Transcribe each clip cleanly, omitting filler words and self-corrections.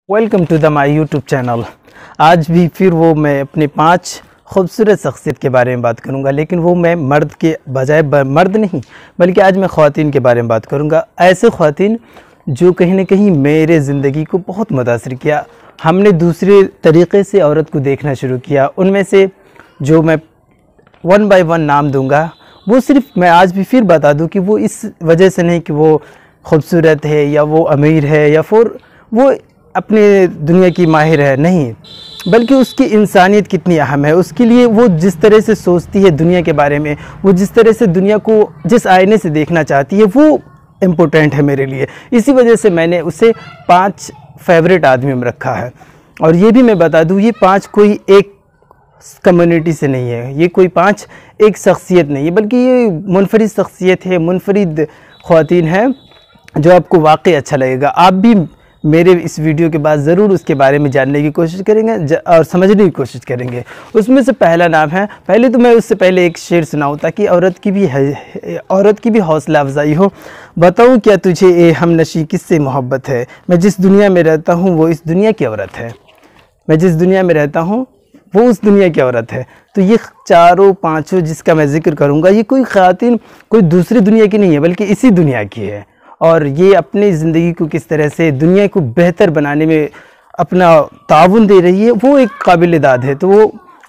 Welcome to the my YouTube channel. आज भी फिर मैं अपने 5 खूबसूरत शख्सियत के बारे में बात करूंगा, लेकिन वो मैं मर्द के बजाय मर्द नहीं बल्कि आज मैं ख़वातीन के बारे में बात करूंगा। ऐसे ख़वातीन जो कहीं ना कहीं मेरे ज़िंदगी को बहुत मुतासर किया। हमने दूसरे तरीक़े से औरत को देखना शुरू किया। उनमें से जो मैं 1 बाय 1 नाम दूंगा, वो सिर्फ मैं आज भी फिर बता दूं कि वो इस वजह से नहीं कि वो खूबसूरत है या वो अमीर है या फिर वो अपने दुनिया की माहिर है, नहीं, बल्कि उसकी इंसानियत कितनी अहम है। उसके लिए वो जिस तरह से सोचती है दुनिया के बारे में, वो जिस तरह से दुनिया को जिस आईने से देखना चाहती है, वो इम्पोर्टेंट है मेरे लिए। इसी वजह से मैंने उसे 5 फेवरेट आदमी में रखा है। और ये भी मैं बता दूँ, ये 5 कोई एक कम्युनिटी से नहीं है, ये कोई 5 एक शख्सियत नहीं है, बल्कि ये मुनफरिद शख्सियत है, मुनफरिद ख़वातीन है जो आपको वाकई अच्छा लगेगा। आप भी मेरे इस वीडियो के बाद ज़रूर उसके बारे में जानने की कोशिश करेंगे और समझने की कोशिश करेंगे। उसमें से पहला नाम है, पहले तो मैं उससे पहले एक शेर सुनाऊँ ताकि औरत की भी हौसला अफजाई हो। बताऊँ क्या तुझे ए हमनशी किससे मोहब्बत है, मैं जिस दुनिया में रहता हूँ वो इस दुनिया की औरत है, मैं जिस दुनिया में रहता हूँ वो उस दुनिया की औरत है। तो ये 4-5 जिसका मैं जिक्र करूँगा, ये कोई ख़वातीन कोई दूसरी दुनिया की नहीं है बल्कि इसी दुनिया की है। और ये अपनी ज़िंदगी को किस तरह से दुनिया को बेहतर बनाने में अपना ताउन दे रही है, वो एक काबिल-ए-दाद है। तो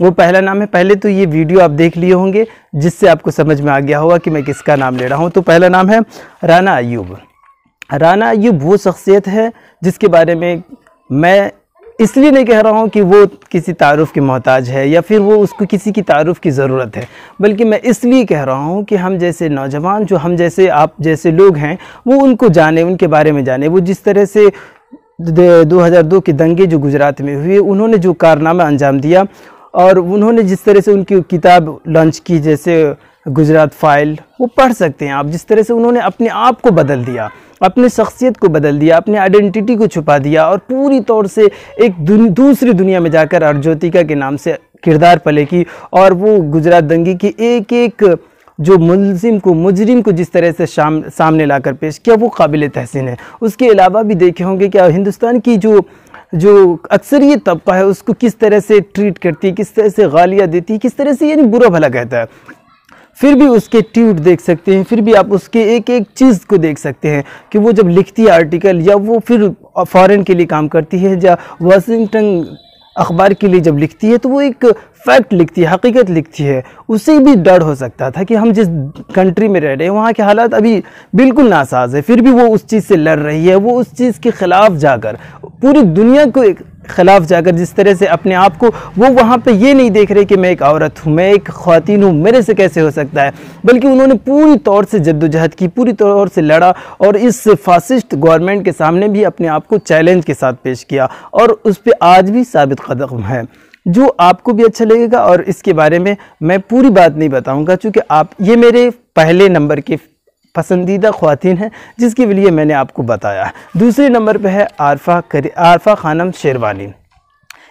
वो पहला नाम है। पहले तो ये वीडियो आप देख लिए होंगे जिससे आपको समझ में आ गया होगा कि मैं किसका नाम ले रहा हूँ। तो पहला नाम है राना अय्यूब। राना अय्यूब वो शख्सियत है जिसके बारे में मैं इसलिए नहीं कह रहा हूँ कि वो किसी तारुफ़ के मोहताज है या फिर वो उसको किसी की तारुफ़ की ज़रूरत है, बल्कि मैं इसलिए कह रहा हूँ कि हम जैसे नौजवान, जो हम जैसे आप जैसे लोग हैं, वो उनको जाने, उनके बारे में जाने। वो जिस तरह से 2002 के दंगे जो गुजरात में हुए, उन्होंने जो कारनामा अंजाम दिया और उन्होंने जिस तरह से उनकी किताब लॉन्च की, जैसे गुजरात फाइल, वो पढ़ सकते हैं आप। जिस तरह से उन्होंने अपने आप को बदल दिया, अपनी शख्सियत को बदल दिया, अपनी आइडेंटिटी को छुपा दिया और पूरी तौर से एक दूसरी दुनिया में जाकर अर्ज्योतिका के नाम से किरदार पले की। और वो गुजरात दंगे की एक जो मुजरिम को जिस तरह से सामने लाकर पेश किया, वो काबिल तहसीन है। उसके अलावा भी देखे होंगे कि हिंदुस्तान की जो अक्सरियत तबका है उसको किस तरह से ट्रीट करती है, किस तरह से गालियाँ देती है, किस तरह से यानी बुरा भला कहता है। फिर भी उसके ट्वीट देख सकते हैं, फिर भी आप उसके एक चीज़ को देख सकते हैं कि वो जब लिखती है आर्टिकल या वो फिर फॉरेन के लिए काम करती है या वाशिंगटन अखबार के लिए जब लिखती है, तो वो एक फैक्ट लिखती है, हकीकत लिखती है। उसे भी डर हो सकता था कि हम जिस कंट्री में रह रहे हैं वहाँ के हालात अभी बिल्कुल नासाज है, फिर भी वो उस चीज़ से लड़ रही है। वो उस चीज़ के ख़िलाफ़ जाकर, पूरी दुनिया को ख़िलाफ़ जाकर, जिस तरह से अपने आप को वो वहाँ पे ये नहीं देख रहे कि मैं एक औरत हूँ, मैं एक ख़वातीन हूँ, मेरे से कैसे हो सकता है, बल्कि उन्होंने पूरी तौर से जद्दोजहद की, पूरी तौर से लड़ा और इस फासिस्ट गवर्नमेंट के सामने भी अपने आप को चैलेंज के साथ पेश किया और उस पर आज भी साबित कदम है, जो आपको भी अच्छा लगेगा। और इसके बारे में मैं पूरी बात नहीं बताऊँगा चूँकि ये मेरे पहले नंबर के पसंदीदा ख़वातीन हैं जिसके लिए मैंने आपको बताया। दूसरे नंबर पे है आरफा खानम शेरवानी।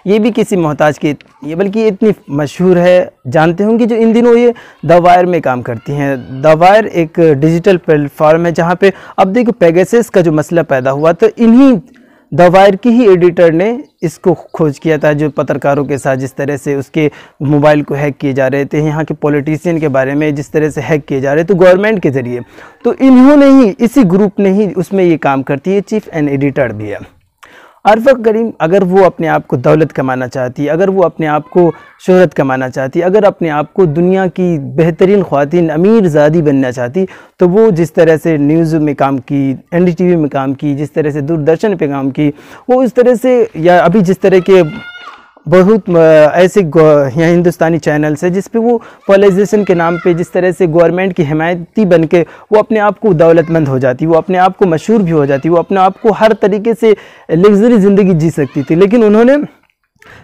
ये भी किसी मोहताज की, ये बल्कि इतनी मशहूर है, जानते होंगे, जो इन दिनों ये द वायर में काम करती हैं। द वायर एक डिजिटल प्लेटफॉर्म है जहाँ पे अब देखो पेगासस का जो मसला पैदा हुआ, तो इन्हीं द वायर की ही एडिटर ने इसको खोज किया था, जो पत्रकारों के साथ जिस तरह से उसके मोबाइल को हैक किए जा रहे थे, यहाँ के पॉलिटिशियन के बारे में जिस तरह से हैक किए जा रहे थे गवर्नमेंट के ज़रिए, तो इन्होंने ही, इसी ग्रुप ने ही उसमें ये काम करती है, चीफ एंड एडिटर भी है। आरफा करीम, अगर वो अपने आप को दौलत कमाना चाहती है, अगर वो अपने आप को शोहरत कमाना चाहती है, अगर अपने आप को दुनिया की बेहतरीन ख़वातीन अमीर ज़ादी बनना चाहती, तो वो जिस तरह से न्यूज़ में काम की, NDTV में काम की, जिस तरह से दूरदर्शन पे काम की, वो इस तरह से, या अभी जिस तरह के बहुत ऐसे यहाँ हिंदुस्तानी चैनल्स है जिस पे वो पॉलिटिशियन के नाम पे जिस तरह से गवर्नमेंट की हिमायती बन के वो अपने आप को दौलतमंद हो जाती, वो अपने आप को मशहूर भी हो जाती, वो अपने आप को हर तरीके से लग्जरी ज़िंदगी जी सकती थी। लेकिन उन्होंने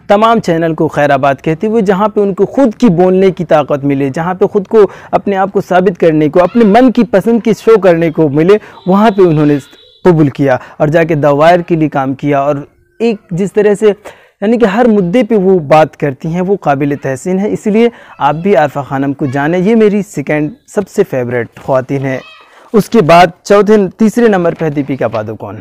तमाम चैनल को खैराबाद कहते हुए, जहाँ पे उनको खुद की बोलने की ताकत मिले, जहाँ पे खुद को अपने आप को साबित करने को, अपने मन की पसंद की शो करने को मिले, वहाँ पे उन्होंने कबूल किया और जाके द वायर के लिए काम किया। और एक जिस तरह से यानी कि हर मुद्दे पे वो बात करती हैं, वो काबिल तहसीन है। इसलिए आप भी आरफा खानम को जाने, ये मेरी सेकंड सबसे फेवरेट ख़वातीन है। उसके बाद तीसरे नंबर पर है दीपिका पादुकोण।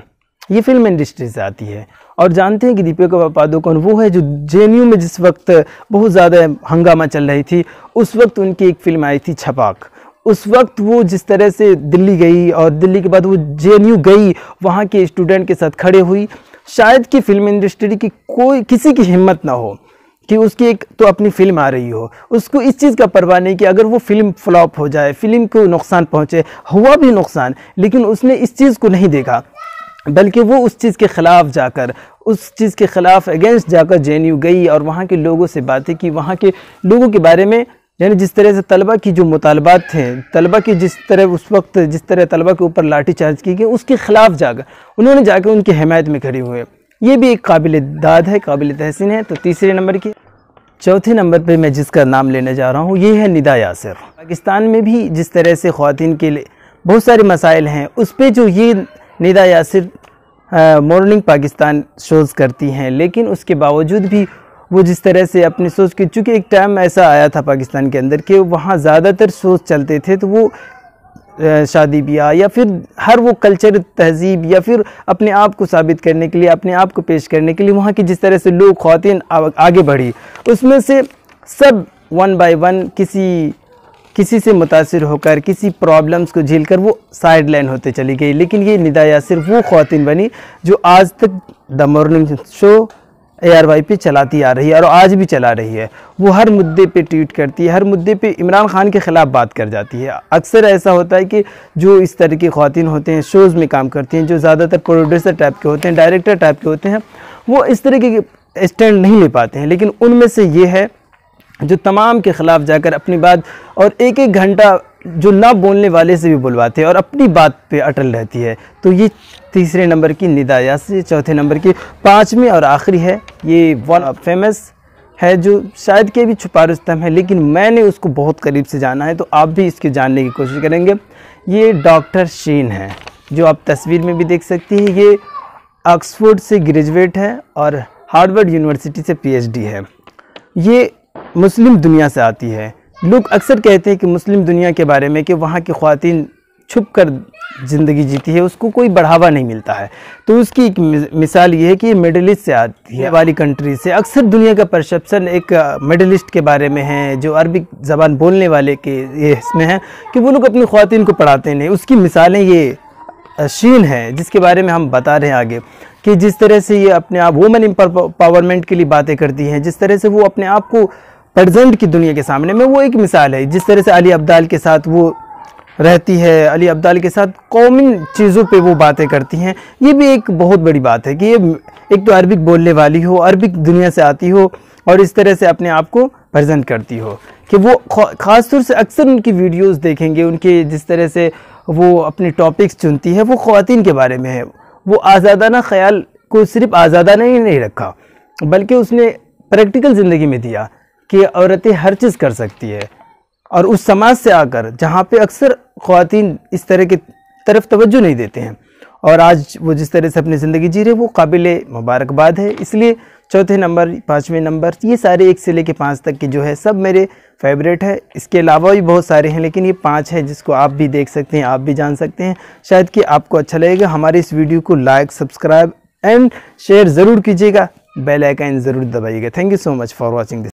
ये फिल्म इंडस्ट्री से आती है। और जानते हैं कि दीपिका पादुकोण वो है जो जेएनयू में जिस वक्त बहुत ज़्यादा हंगामा चल रही थी, उस वक्त उनकी एक फ़िल्म आई थी छपाक। उस वक्त वो जिस तरह से दिल्ली गई और दिल्ली के बाद वो जेएनयू गई, वहाँ के स्टूडेंट के साथ खड़े हुई, शायद कि फिल्म इंडस्ट्री की कोई किसी की हिम्मत ना हो कि उसकी एक तो अपनी फ़िल्म आ रही हो, उसको इस चीज़ का परवाह नहीं कि अगर वो फ़िल्म फ्लॉप हो जाए, फ़िल्म को नुकसान पहुँचे। हुआ भी नुकसान, लेकिन उसने इस चीज़ को नहीं देखा, बल्कि वो उस चीज़ के ख़िलाफ़ जाकर, उस चीज़ के ख़िलाफ़ अगेंस्ट जाकर जेएनयू गई और वहाँ के लोगों से बातें की, वहाँ के लोगों के बारे में, यानी जिस तरह से तलबा की जो मुतालबात थे, तलबा की जिस तरह उस वक्त जिस तरह तलबा के ऊपर लाठीचार्ज की गई, उसके ख़िलाफ़ जाकर उन्होंने जाकर उनकी हिमायत में खड़े हुए। ये भी एक काबिल दाद है, काबिल तहसीन है। तो तीसरे नंबर की, चौथे नंबर पे मैं जिसका नाम लेने जा रहा हूँ ये है निदा यासिर। पाकिस्तान में भी जिस तरह से ख़वातीन के लिए बहुत सारे मसाइल हैं, उस पर जो ये निदा यासिर मॉर्निंग पाकिस्तान शोज़ करती हैं, लेकिन उसके बावजूद भी वो जिस तरह से अपनी सोच की, चूँकि एक टाइम ऐसा आया था पाकिस्तान के अंदर कि वहाँ ज़्यादातर शोज़ चलते थे, तो वो शादी ब्याह या फिर हर वो कल्चर तहजीब या फिर अपने आप को साबित करने के लिए, अपने आप को पेश करने के लिए वहाँ की जिस तरह से लोग ख़वातीन आगे बढ़ी, उसमें से सब वन बाय वन किसी से मुतासिर होकर, किसी प्रॉब्लम्स को झेलकर वो साइड लाइन होते चली गई। लेकिन ये निदा यासिर वो ख़वातीन बनी जो आज तक द मॉर्निंग शो ARY पे चलाती आ रही है और आज भी चला रही है। वो हर मुद्दे पे ट्वीट करती है, हर मुद्दे पे इमरान खान के ख़िलाफ़ बात कर जाती है। अक्सर ऐसा होता है कि जो इस तरह की ख़वातीन होते हैं, शोज़ में काम करती हैं, जो ज़्यादातर प्रोड्यूसर टाइप के होते हैं, डायरेक्टर टाइप के होते हैं, वो इस तरह के स्टैंड नहीं ले पाते हैं। लेकिन उनमें से ये है जो तमाम के ख़िलाफ़ जाकर अपनी बात, और एक एक घंटा जो ना बोलने वाले से भी बुलवाते हैं और अपनी बात पे अटल रहती है। तो ये तीसरे नंबर की निदा यासिर। चौथे नंबर की, पाँचवीं और आखिरी है, ये वन फेमस है जो शायद के भी छुपा रुस्तम है, लेकिन मैंने उसको बहुत करीब से जाना है, तो आप भी इसके जानने की कोशिश करेंगे। ये डॉक्टर शीन है, जो आप तस्वीर में भी देख सकती हैं। ये ऑक्सफोर्ड से ग्रेजुएट है और हार्वर्ड यूनिवर्सिटी से PhD है। ये मुस्लिम दुनिया से आती है। लोग अक्सर कहते हैं कि मुस्लिम दुनिया के बारे में कि वहाँ की ख़वातीन छुप कर ज़िंदगी जीती है, उसको कोई बढ़ावा नहीं मिलता है। तो उसकी एक मिसाल ये है कि ये मिडल ईस्ट से आती है, वाली कंट्री से। अक्सर दुनिया का परसेप्शन एक मिडल ईस्ट के बारे में है, जो अरबिक ज़बान बोलने वाले के ये इसमें है कि वो लोग अपनी ख़वातीन को पढ़ाते नहीं। उसकी मिसालें ये शीन है, जिसके बारे में हम बता रहे हैं आगे, कि जिस तरह से ये अपने आप वुमेन एम्पावरमेंट के लिए बातें करती हैं, जिस तरह से वो अपने आप को प्रेजेंट की दुनिया के सामने में, वो एक मिसाल है। जिस तरह से अली अब्दाल के साथ वो रहती है, अली अब्दाल के साथ कॉमन चीज़ों पे वो बातें करती हैं, ये भी एक बहुत बड़ी बात है कि ये एक तो अरबिक बोलने वाली हो, अरबिक दुनिया से आती हो और इस तरह से अपने आप को प्रेजेंट करती हो। कि वो ख़ास तौर से अक्सर उनकी वीडियोस देखेंगे, उनके जिस तरह से वो अपने टॉपिक्स चुनती है, वो ख़वातीन के बारे में है। वो आज़ादाना ख़याल को सिर्फ आज़ादाना ही नहीं रखा, बल्कि उसने प्रैक्टिकल ज़िंदगी में दिया कि औरतें हर चीज़ कर सकती है। और उस समाज से आकर जहाँ पे अक्सर ख़वातीन इस तरह की तरफ तवज्जो नहीं देते हैं, और आज वो जिस तरह से अपनी ज़िंदगी जी रहे, वो काबिल मुबारकबाद है। इसलिए चौथे नंबर, पाँचवें नंबर, ये सारे 1 से लेकर 5 तक के जो है सब मेरे फेवरेट है। इसके अलावा भी बहुत सारे हैं, लेकिन ये 5 है जिसको आप भी देख सकते हैं, आप भी जान सकते हैं। शायद कि आपको अच्छा लगेगा। हमारे इस वीडियो को लाइक, सब्सक्राइब एंड शेयर ज़रूर कीजिएगा, बेल आइकन ज़रूर दबाइएगा। Thank you so much for watching this.